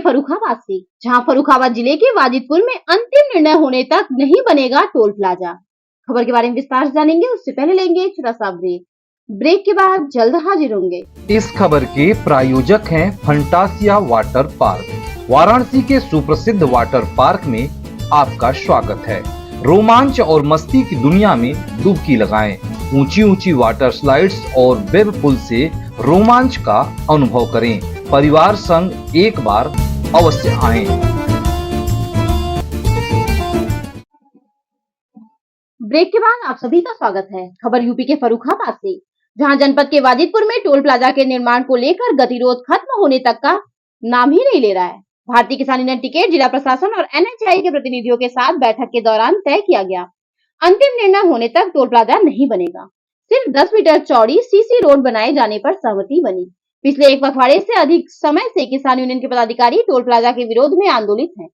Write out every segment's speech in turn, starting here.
फर्रुखाबाद से, जहां फर्रुखाबाद जिले के वाजिदपुर में अंतिम निर्णय होने तक नहीं बनेगा टोल प्लाजा। खबर के बारे में विस्तार से जानेंगे, उससे पहले लेंगे एक छोटा सा ब्रेक के बाद जल्द हाजिर होंगे। इस खबर के प्रायोजक हैं फंटासिया वाटर पार्क। वाराणसी के सुप्रसिद्ध वाटर पार्क में आपका स्वागत है। रोमांच और मस्ती की दुनिया में डुबकी लगाएं। ऊंची ऊंची वाटर स्लाइड्स और वेब पुल से रोमांच का अनुभव करें। परिवार संग एक बार अवश्य आएं। ब्रेक के बाद आप सभी का स्वागत है। खबर यूपी के फर्रुखाबाद से, जहां जनपद के वाजिदपुर में टोल प्लाजा के निर्माण को लेकर गतिरोध खत्म होने तक का नाम ही नहीं ले रहा है। भारतीय किसान यूनियन टिकैत, जिला प्रशासन और एनएचएआई के प्रतिनिधियों के साथ बैठक के दौरान तय किया गया, अंतिम निर्णय होने तक टोल प्लाजा नहीं बनेगा। सिर्फ 10 मीटर चौड़ी सीसी रोड बनाए जाने पर सहमति बनी। पिछले एक पखवाड़े से अधिक समय से किसान यूनियन के पदाधिकारी टोल प्लाजा के विरोध में आंदोलित हैं।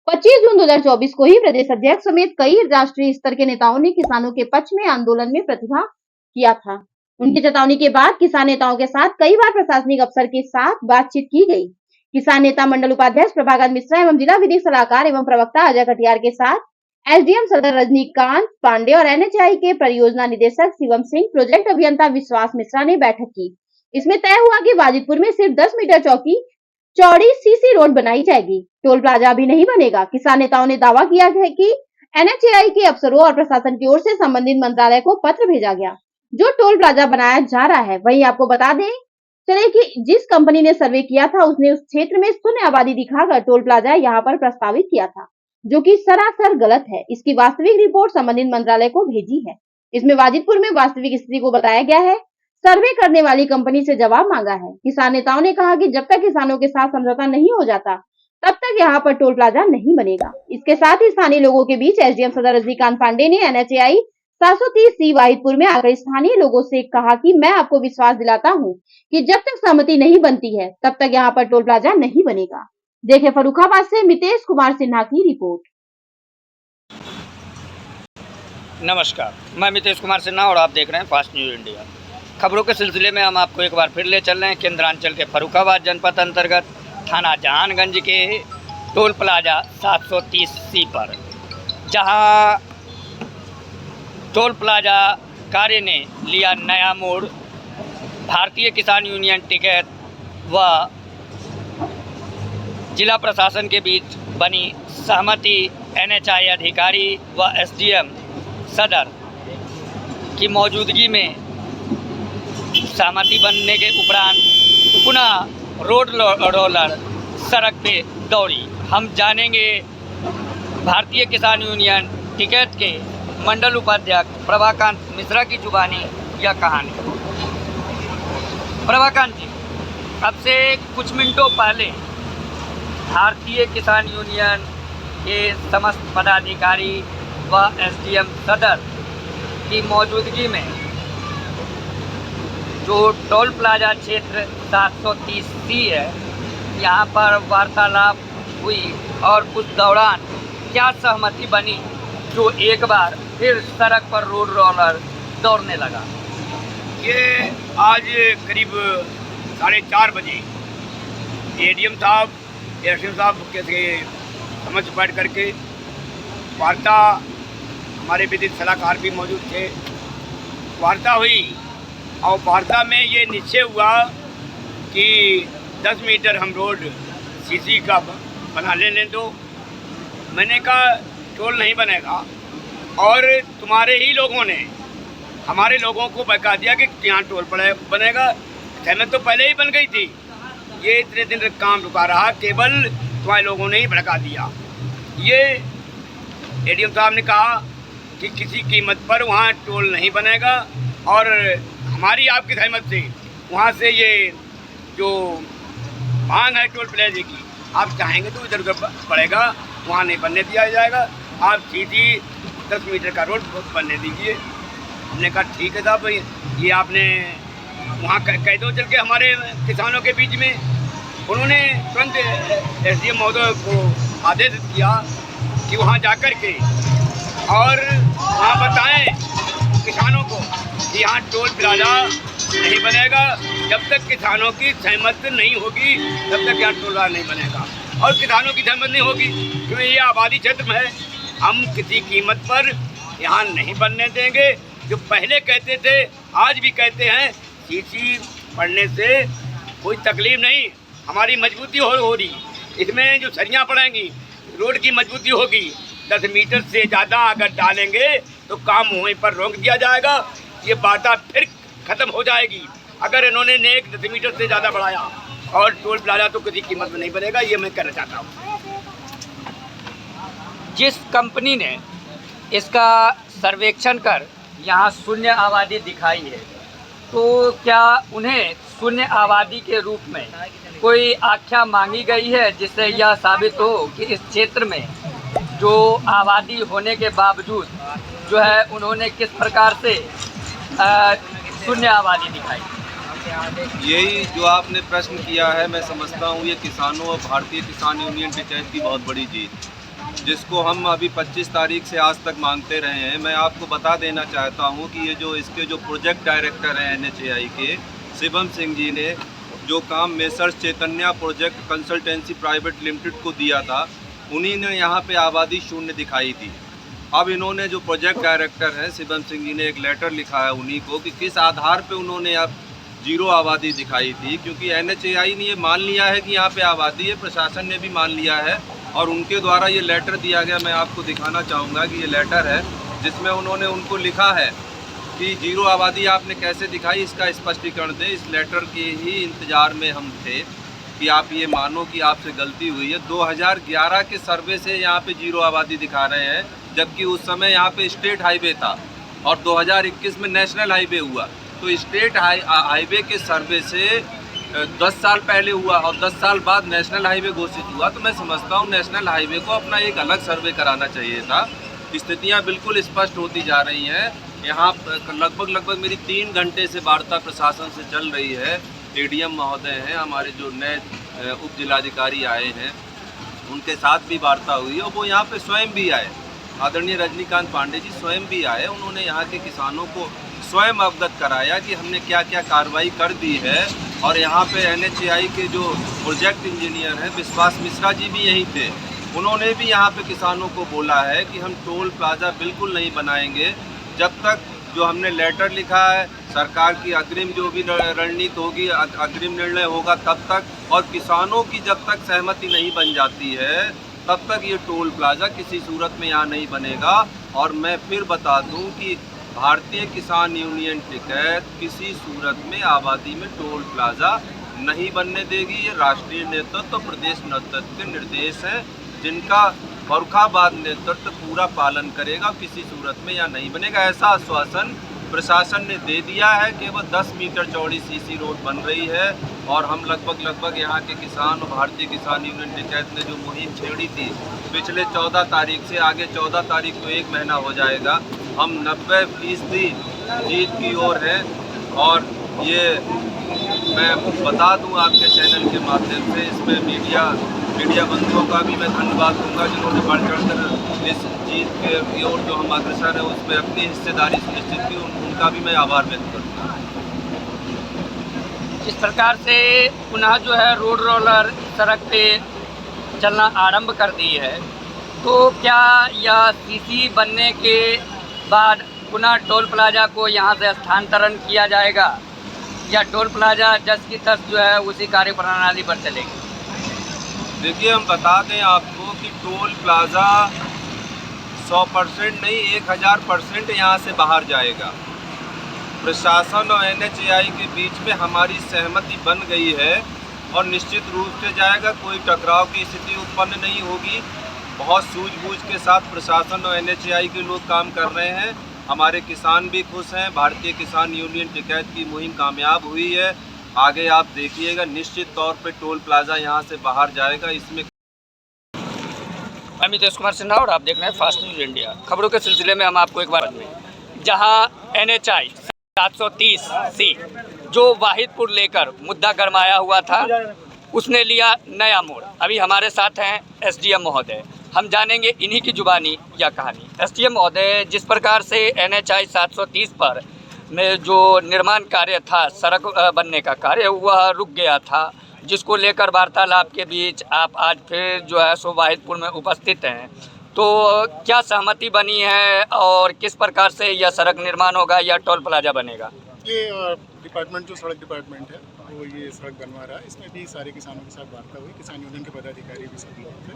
25 जून 2024 को ही प्रदेश अध्यक्ष समेत कई राष्ट्रीय स्तर के नेताओं ने किसानों के पक्ष में आंदोलन में प्रतिभाग किया था। उनकी चेतावनी के बाद किसान नेताओं के साथ कई बार प्रशासनिक अफसर के साथ बातचीत की गई। किसान नेता मंडल उपाध्यक्ष प्रभाकांत मिश्रा एवं जिला विधिक सलाहकार एवं प्रवक्ता अजय कटियार के साथ एसडीएम सदर रजनीकांत पांडे और एनएचएआई के परियोजना निदेशक शिवम सिंह, प्रोजेक्ट अभियंता विश्वास मिश्रा ने बैठक की। इसमें तय हुआ कि वाजिदपुर में सिर्फ 10 मीटर चौड़ी सीसी रोड बनाई जाएगी, टोल प्लाजा भी नहीं बनेगा। किसान नेताओं ने दावा किया है कि एनएचएआई के अफसरों और प्रशासन की ओर से संबंधित मंत्रालय को पत्र भेजा गया, जो टोल प्लाजा बनाया जा रहा है। वहीं आपको बता दें चले कि जिस कंपनी ने सर्वे किया था, उसने उस क्षेत्र में शून्य आबादी दिखाकर टोल प्लाजा यहाँ पर प्रस्तावित किया था, जो कि सरासर गलत है। इसकी वास्तविक रिपोर्ट संबंधित मंत्रालय को भेजी है। इसमें वाजिदपुर में वास्तविक स्थिति को बताया गया है। सर्वे करने वाली कंपनी से जवाब मांगा है। किसान नेताओं ने कहा कि जब तक किसानों के साथ समझौता नहीं हो जाता, तब तक यहाँ पर टोल प्लाजा नहीं बनेगा। इसके साथ ही स्थानीय लोगों के बीच एसडीएम सदर रजनीकांत पांडे ने एनएचएआई 730C वाहिदपुर में आकर स्थानीय लोगों से कहा कि मैं आपको विश्वास दिलाता हूँ कि जब तक सहमति नहीं बनती है, तब तक यहाँ पर टोल प्लाजा नहीं बनेगा। देखे फर्रुखाबाद से मितेश कुमार सिन्हा की रिपोर्ट। नमस्कार, मैं मितेश कुमार सिन्हा और आप देख रहे हैं फास्ट न्यूज इंडिया। खबरों के सिलसिले में हम आपको एक बार फिर ले चल रहे हैं केंद्रांचल के फर्रुखाबाद जनपद अंतर्गत थाना जहानगंज के टोल प्लाजा 730C पर, जहां टोल प्लाजा कार्य ने लिया नया मोड़। भारतीय किसान यूनियन टिकैत व जिला प्रशासन के बीच बनी सहमति एनएचएआई अधिकारी व एसडीएम सदर की मौजूदगी में सहमति बनने के उपरांत पुनः रोड रोलर सड़क पे दौड़ी। हम जानेंगे भारतीय किसान यूनियन टिकैत के मंडल उपाध्यक्ष प्रभाकांत मिश्रा की जुबानी यह कहानी। प्रभाकांत जी, अब से कुछ मिनटों पहले भारतीय किसान यूनियन के समस्त पदाधिकारी व एसडीएम सदर की मौजूदगी में जो टोल प्लाजा क्षेत्र 730C है, यहाँ पर वार्तालाप हुई और उस दौरान क्या सहमति बनी जो एक बार फिर सड़क पर रोड रोलर दौड़ने लगा। ये आज करीब 4:30 बजे एडीएम साहब, एसडीएम साहब के समझ बैठ करके वार्ता, हमारे विधिक सलाहकार भी मौजूद थे, वार्ता हुई और वार्ता में ये निश्चय हुआ कि 10 मीटर हम रोड सीसी का बना लेने दो। मैंने कहा टोल नहीं बनेगा, और तुम्हारे ही लोगों ने हमारे लोगों को बता दिया कि यहाँ टोल बनेगा। सहमत तो पहले ही बन गई थी, ये इतने दिन काम रुका रहा, केवल तुम्हारे लोगों ने ही भड़का दिया। ये एडीएम साहब ने कहा कि किसी कीमत पर वहाँ टोल नहीं बनेगा, और हमारी आपकी सहमत से वहाँ से ये जो मांग है टोल प्लाजे की, आप चाहेंगे तो इधर उधर पड़ेगा, वहाँ नहीं बनने दिया जाएगा, आप सीधी 10 मीटर का रोड बनने दीजिए। हमने कहा ठीक है साहब, ये आपने वहाँ कह दो चल के हमारे किसानों के बीच में। उन्होंने तुरंत एसडीएम महोदय को आदेश किया कि वहाँ जाकर के और वहाँ बताएं किसानों को कि यहाँ टोल प्लाजा नहीं बनेगा, जब तक किसानों की सहमति नहीं होगी तब तक यहाँ टोल प्लाजा नहीं बनेगा। और किसानों की सहमति नहीं होगी, क्योंकि ये आबादी क्षेत्र में है। हम किसी कीमत पर यहाँ नहीं बनने देंगे। जो पहले कहते थे आज भी कहते हैं, सीसी पड़ने से कोई तकलीफ नहीं, हमारी मजबूती हो रही। इसमें जो सरियाँ पड़ेंगी, रोड की मजबूती होगी। 10 मीटर से ज़्यादा अगर डालेंगे तो काम वहीं पर रोक दिया जाएगा। ये वार्ता फिर ख़त्म हो जाएगी। अगर इन्होंने ने 10 मीटर से ज़्यादा बढ़ाया और टोल प्लाजा तो किसी कीमत में नहीं बनेगा, ये मैं कहना चाहता हूँ। जिस कंपनी ने इसका सर्वेक्षण कर यहाँ शून्य आबादी दिखाई है, तो क्या उन्हें शून्य आबादी के रूप में कोई आख्या मांगी गई है, जिससे यह साबित हो कि इस क्षेत्र में जो आबादी होने के बावजूद जो है उन्होंने किस प्रकार से शून्य आबादी दिखाई? यही जो आपने प्रश्न किया है, मैं समझता हूँ ये किसानों और भारतीय किसान यूनियन टिकैत की बहुत बड़ी जीत, जिसको हम अभी 25 तारीख से आज तक मांगते रहे हैं। मैं आपको बता देना चाहता हूँ कि ये जो इसके जो प्रोजेक्ट डायरेक्टर हैं NHAI के, शिवम सिंह जी ने जो काम messrs Chaitanya project consultancy private limited को दिया था, उन्हीं ने यहाँ पे आबादी शून्य दिखाई थी। अब इन्होंने जो प्रोजेक्ट डायरेक्टर हैं शिवम सिंह जी ने एक लेटर लिखा है उन्हीं को कि किस आधार पे उन्होंने अब 0 आबादी दिखाई थी, क्योंकि NHAI ने ये मान लिया है कि यहाँ पे आबादी है, प्रशासन ने भी मान लिया है और उनके द्वारा ये लेटर दिया गया। मैं आपको दिखाना चाहूँगा कि ये लेटर है जिसमें उन्होंने उनको लिखा है कि 0 आबादी आपने कैसे दिखाई, इसका स्पष्टीकरण दें। इस लेटर के ही इंतज़ार में हम थे कि आप ये मानो कि आपसे गलती हुई है। 2011 के सर्वे से यहाँ पे 0 आबादी दिखा रहे हैं, जबकि उस समय यहाँ पे स्टेट हाईवे था और 2021 में नेशनल हाईवे हुआ। तो स्टेट हाईवे के सर्वे से 10 साल पहले हुआ और 10 साल बाद नेशनल हाईवे घोषित हुआ। तो मैं समझता हूँ नेशनल हाईवे को अपना एक अलग सर्वे कराना चाहिए था। स्थितियाँ बिल्कुल स्पष्ट होती जा रही हैं। यहाँ लगभग मेरी 3 घंटे से वार्ता प्रशासन से चल रही है। ADM महोदय हैं, हमारे जो नए उप जिलाधिकारी आए हैं, उनके साथ भी वार्ता हुई और वो यहाँ पे स्वयं भी आए। आदरणीय रजनीकांत पांडे जी स्वयं भी आए। उन्होंने यहाँ के किसानों को स्वयं अवगत कराया कि हमने क्या क्या कार्रवाई कर दी है। और यहाँ पे NHAI के जो प्रोजेक्ट इंजीनियर हैं विश्वास मिश्रा जी भी यहीं थे। उन्होंने भी यहाँ पे किसानों को बोला है कि हम टोल प्लाजा बिल्कुल नहीं बनाएंगे जब तक जो हमने लेटर लिखा है, सरकार की अग्रिम जो भी रणनीति होगी, अग्रिम निर्णय होगा तब तक, और किसानों की जब तक सहमति नहीं बन जाती है तब तक ये टोल प्लाजा किसी सूरत में यहाँ नहीं बनेगा। और मैं फिर बता दूं कि भारतीय किसान यूनियन टिकैत किसी सूरत में आबादी में टोल प्लाजा नहीं बनने देगी। ये राष्ट्रीय नेतृत्व, प्रदेश नेतृत्व के निर्देश हैं, जिनका फर्रुखाबाद नेतृत्व पूरा पालन करेगा। किसी सूरत में यहाँ नहीं बनेगा, ऐसा आश्वासन प्रशासन ने दे दिया है। केवल 10 मीटर चौड़ी CC रोड बन रही है और हम लगभग यहाँ के किसान और भारतीय किसान यूनियन टिकैत ने जो मुहिम छेड़ी थी पिछले 14 तारीख से, आगे 14 तारीख को 1 महीना हो जाएगा, हम 90% जीत की ओर हैं। और ये मैं बता दूं आपके चैनल के माध्यम से, इसमें मीडिया बंधुओं का भी मैं धन्यवाद दूंगा जिन्होंने बढ़ चढ़कर इस जीत की ओर जो हम अग्रसर है उसमें अपनी हिस्सेदारी सुनिश्चित की, उनका भी मैं आभार व्यक्त करूँगा। जिस प्रकार से पुनः जो है रोड रोलर सड़क पे चलना आरंभ कर दी है, तो क्या यह CC बनने के बाद पुनः टोल प्लाजा को यहाँ से स्थानांतरण किया जाएगा या टोल प्लाजा जस की तस जो है उसी कार्य प्रणाली पर चलेगी? देखिए, हम बता दें आपको कि टोल प्लाजा 100% नहीं 1000% यहाँ से बाहर जाएगा। प्रशासन और NHAI के बीच में हमारी सहमति बन गई है और निश्चित रूप से जाएगा। कोई टकराव की स्थिति उत्पन्न नहीं होगी। बहुत सूझबूझ के साथ प्रशासन और NHAI के लोग काम कर रहे हैं। हमारे किसान भी खुश हैं। भारतीय किसान यूनियन टिकैत की मुहिम कामयाब हुई है। आगे आप देखिएगा, निश्चित तौर पे टोल प्लाजा यहाँ से बाहर जाएगा। इसमें अमितेश कुमार सिन्हा और आप देख रहे हैं फास्ट न्यूज़ इंडिया। खबरों के सिलसिले में हम आपको एक बार जहाँ NHI 730C जो वाहिदपुर लेकर मुद्दा गरमाया हुआ था, उसने लिया नया मोड़। अभी हमारे साथ हैं SDM महोदय, हम जानेंगे इन्हीं की जुबानी या कहानी। SDM महोदय, जिस प्रकार से NHI 730 पर में जो निर्माण कार्य था, सड़क बनने का कार्य, वह रुक गया था जिसको लेकर वार्तालाप के बीच आप आज फिर जो है सो वाहिदपुर में उपस्थित हैं। तो क्या सहमति बनी है और किस प्रकार से यह सड़क निर्माण होगा या टोल प्लाजा बनेगा? ये डिपार्टमेंट जो सड़क डिपार्टमेंट है वो ये सड़क बनवा रहा है। इसमें भी सारे किसानों के साथ वार्ता हुई, किसान यूनियन के पदाधिकारी भी सब लोग थे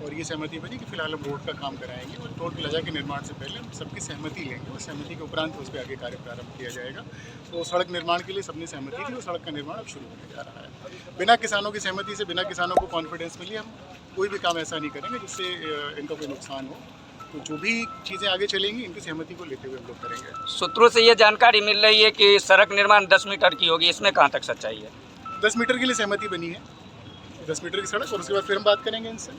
और ये सहमति बनी कि फिलहाल हम रोड का काम कराएंगे और टोल प्लाजा के निर्माण से पहले हम सबकी सहमति लेंगे और सहमति के उपरांत उस पर आगे कार्य प्रारंभ किया जाएगा। तो सड़क निर्माण के लिए सबने सहमति दी और सड़क का निर्माण अब शुरू होने जा रहा है। बिना किसानों की सहमति से, बिना किसानों को कॉन्फिडेंस मिली हम कोई भी काम ऐसा नहीं करेंगे जिससे इनका कोई नुकसान हो। तो जो भी चीज़ें आगे चलेंगी इनकी सहमति को लेते हुए हम लोग करेंगे। सूत्रों से ये जानकारी मिल रही है कि सड़क निर्माण 10 मीटर की होगी, इसमें कहाँ तक सच्चाई है? 10 मीटर के लिए सहमति बनी है, 10 मीटर की सड़क, और उसके बाद फिर हम बात करेंगे, इनसे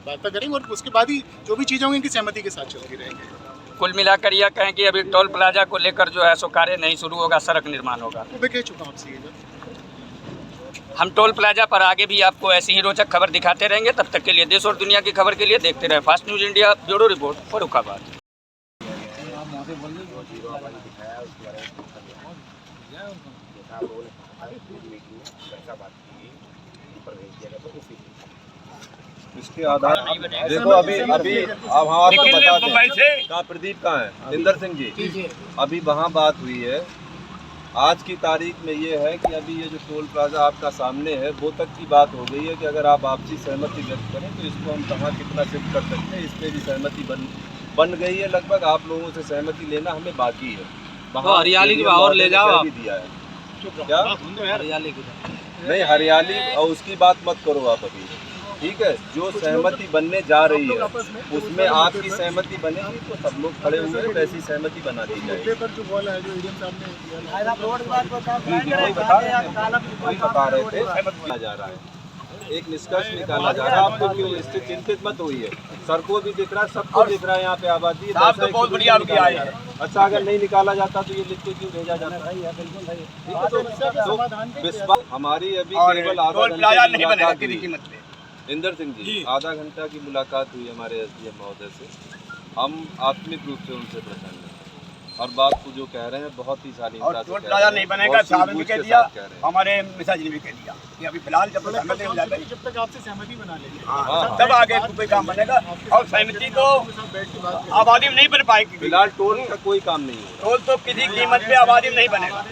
बात करेंगे और उसके बाद ही जो भी चीज़ें होंगी इनकी सहमति के साथ चलती रहेंगे। कुल मिलाकर यह कहें कि अभी टोल प्लाजा को लेकर जो है सो कार्य नहीं शुरू होगा, सड़क निर्माण होगा। मैं कह चुका हूँ आपसे ये बात। हम टोल प्लाजा पर आगे भी आपको ऐसी ही रोचक खबर दिखाते रहेंगे। तब तक के लिए देश और दुनिया की खबर के लिए देखते रहे fast news India. Bureau report, Farrukhabad. इसके आधार देखो अभी अब वहाँ पर बताते हैं कहाँ प्रदीप कहाँ है, इंदर सिंह जी। अभी वहाँ बात हुई है, आज की तारीख में ये है कि अभी ये जो टोल प्लाजा आपका सामने है वो तक की बात हो गई है कि अगर आप आपसी सहमति व्यक्त करें तो इसको हम कहाँ कितना शिफ्ट कर सकते हैं, इस पर भी सहमति बन गई है। लगभग आप लोगों से सहमति लेना हमें बाकी है। तो हरियाली की और ले जाओ आप। दिया है क्या? हरियाली की नहीं, हरियाली और उसकी बात मत करो आप अभी, ठीक है। जो सहमति बनने जा रही है उसमें आपकी सहमति बनेगी तो सब लोग खड़े हुए हैं, वैसी सहमति बना दी जाएगी। वही बता रहे थे जा रहा है, एक निष्कर्ष निकाला जा रहा है। आपको क्यों इससे चिंतित मत होइए, सर को भी दिख रहा है, सबको दिख रहा है यहाँ पे आबादी है। आप तो बहुत बढ़िया आपकी आए हैं। अच्छा, अगर नहीं निकाला जाता तो ये लिख के क्यों भेजा जाता है? विश्वास हमारी अभी केवल आधा घंटे की इंदर सिंह जी, आधा घंटा की मुलाकात हुई हमारे एसडीएम महोदय से। हम आत्मिक रूप से उनसे प्रसन्न हैं और बात को जो कह रहे हैं बहुत ही शालीनता से कह रहे हैं। नहीं बनेगा, साहब ने भी कह दिया, हमारे मिश्रा जी ने भी कह दिया कि अभी फिलहाल जब तक आपसे सहमति बना लेंगे तब आगे कोई काम बनेगा। और सहमति तो आबादी में नहीं बन पाएगी। फिलहाल टोल का कोई काम नहीं है, टोल तो किसी कीमत पे आबादी में नहीं बनेगा।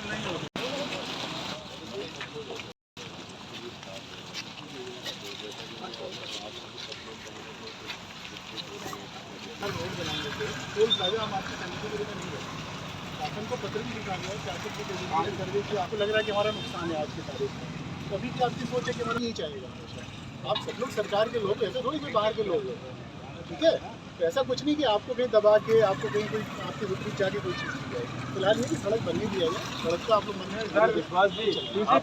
टोल प्लाजा हम आपकी सहमति के लिए नहीं है। शासन को पत्र भी लिखा गया है, शासन को सर्वे की आपको लग रहा है कि हमारा नुकसान है आज की तारीख में, तो अभी क्या आपकी सोच है कि हमारा यही चाहेगा हमेशा? आप सब लोग सरकार के लोग, ऐसे थोड़ी कोई बाहर के लोग हैं, ठीक है। तो ऐसा कुछ नहीं कि आपको कहीं दबा के, आपको कहीं कोई आपके विपरीत जाके कोई चीज़ की जाएगी। फिलहाल ये कि सड़क बनने दी है, सड़क का आप लोग मन में विश्वास भी